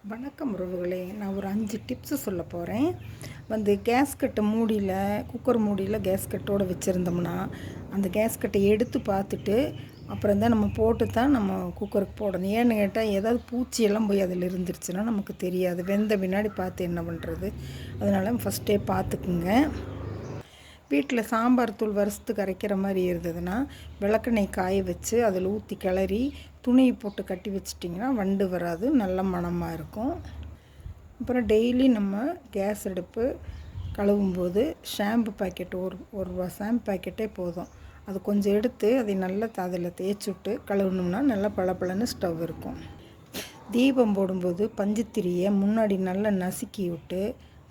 வணக்கம் உறவுகளே. நான் ஒரு 5 டிப்ஸு சொல்ல போகிறேன். கேஸ்கட்டை மூடியில், குக்கர் மூடியில் கேஸ்கட்டோடு வச்சுருந்தோம்னா, அந்த கேஸ்கட்டை எடுத்து பார்த்துட்டு அப்புறம் தான் நம்ம போட்டு தான் நம்ம குக்கருக்கு போடணும். ஏன்னு கேட்டால் ஏதாவது பூச்சியெல்லாம் போய் அதில் இருந்துருச்சுன்னா நமக்கு தெரியாது. வெந்த பின்னாடி பார்த்து என்ன பண்ணுறது? அதனால் ஃபஸ்ட்டே பார்த்துக்குங்க. வீட்டில் சாம்பார் தூள் வருஷத்துக்கு அரைக்கிற மாதிரி இருந்ததுன்னா விளக்கெண்ணெய் காய வச்சு அதில் ஊற்றி கிளறி துணியை போட்டு கட்டி வச்சிட்டிங்கன்னா வண்டு வராது, நல்ல மணமாக இருக்கும். அப்புறம் டெய்லி நம்ம கேஸ் அடுப்பு கழுவும்போது ஷாம்பு பாக்கெட் ஒரு ரூபா ஷாம்பு பாக்கெட்டே போதும். அது கொஞ்சம் எடுத்து அதை நல்லா அதில் தேய்ச்சி விட்டு கழுவுனோம்னா நல்லா பளபளன்னு ஸ்டவ் இருக்கும். தீபம் போடும்போது பஞ்சுத்திரியை முன்னாடி நல்லா நசுக்கி விட்டு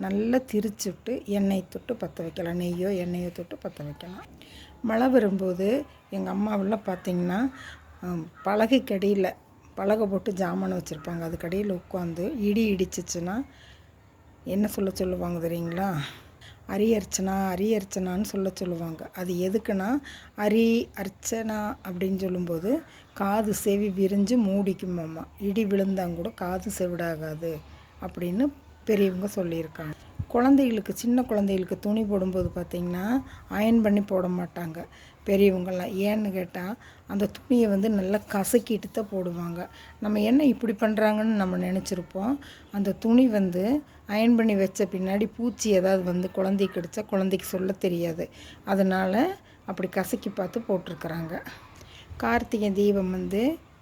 நல்லா திரிச்சு விட்டு எண்ணெய் தொட்டு பற்ற வைக்கலாம். நெய்யோ எண்ணெயோ தொட்டு பற்ற வைக்கலாம். மழை வரும்போது எங்கள் அம்மாவெல்லாம் பார்த்திங்கன்னா பலகைக்கடியில் பலகை போட்டு ஜாமான் வச்சுருப்பாங்க. அதுக்கடியில் உட்காந்து இடி இடிச்சிச்சுன்னா என்ன சொல்லுவாங்க தெரியுங்களா? அரியர்ச்சனான்னு சொல்லுவாங்க. அது எதுக்குன்னா அர்ச்சனா அப்படின்னு சொல்லும்போது காது செவி விரிஞ்சு மூடிக்குமாம்மா. இடி விழுந்தாங்கூட காது செவிடாகாது அப்படின்னு பெரியவங்க சொல்லியிருக்காங்க. குழந்தைகளுக்கு, சின்ன குழந்தைகளுக்கு துணி போடும்போது பார்த்திங்கன்னா அயன் பண்ணி போட மாட்டாங்க பெரியவங்கள்லாம். ஏன்னு கேட்டால் அந்த துணியை நல்லா கசக்கிட்டு தான் போடுவாங்க. நம்ம என்ன இப்படி பண்ணுறாங்கன்னு நம்ம நினச்சிருப்போம். அந்த துணி அயன் பண்ணி வச்ச பின்னாடி பூச்சி ஏதாவது குழந்தைக்கு கடிச்சா குழந்தைக்கு சொல்ல தெரியாது. அதனால் அப்படி கசக்கி பார்த்து போட்டிருக்கிறாங்க. கார்த்திகை தீபம்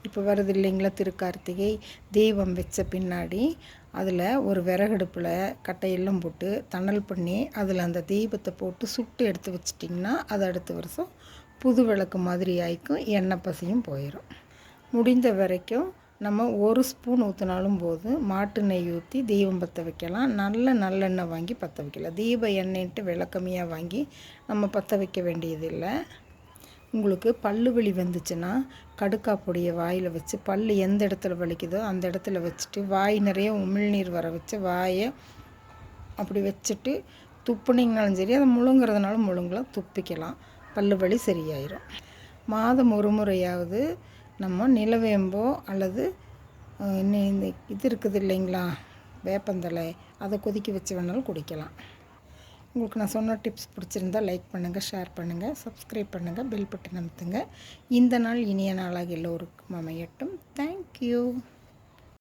இப்போ வருது இல்லைங்களா? திருக்கார்த்திகை தீபம் வச்ச பின்னாடி அதில் ஒரு விறகடுப்பில் கட்டையெல்லாம் போட்டு தணல் பண்ணி அதில் அந்த தீபத்தை போட்டு சுட்டு எடுத்து வச்சிட்டிங்கன்னா அது அடுத்த வருஷம் புது விளக்கு மாதிரி ஆயிக்கும், எண்ணெய் பசியும் போயிடும். முடிந்த வரைக்கும் நம்ம 1 ஸ்பூன் ஊற்றினாலும் போது மாட்டு நெய் ஊற்றி தீபம் பற்ற வைக்கலாம். நல்லெண்ணெய் வாங்கி பற்ற வைக்கலாம். தீப எண்ணெய்ன்ட்டு விளக்கமையாக வாங்கி நம்ம பற்ற வைக்க வேண்டியதில்லை. உங்களுக்கு பல்லு வலி வந்துச்சுன்னா கடுக்காய் பொடியை வாயில் வச்சு பல் எந்த இடத்துல வலிக்குதோ அந்த இடத்துல வச்சுட்டு வாய் நிறைய உமிழ்நீர் வர வச்சு வாயை அப்படி வச்சுட்டு துப்புனிங்கனாலும் சரி, அதை முழுங்குறதுனாலும் முழுங்கலாம், துப்பிக்கலாம். பல்லு வலி சரியாயிடும். மாதம் ஒரு முறையாவது நம்ம நிலவேம்போ அல்லது இந்த இது இருக்குது இல்லைங்களா, வேப்பந்தலை, அதை கொதிக்க வச்சு வேணாலும் குடிக்கலாம். உங்களுக்கு நான் சொன்ன டிப்ஸ் பிடிச்சிருந்தால் லைக் பண்ணுங்கள், ஷேர் பண்ணுங்கள், சப்ஸ்கிரைப் பண்ணுங்கள், பெல் பட்டன் அமுத்துங்க. இந்த நாள் இனிய நாளாக எல்லோருக்கும் அமையட்டும். தேங்க்யூ.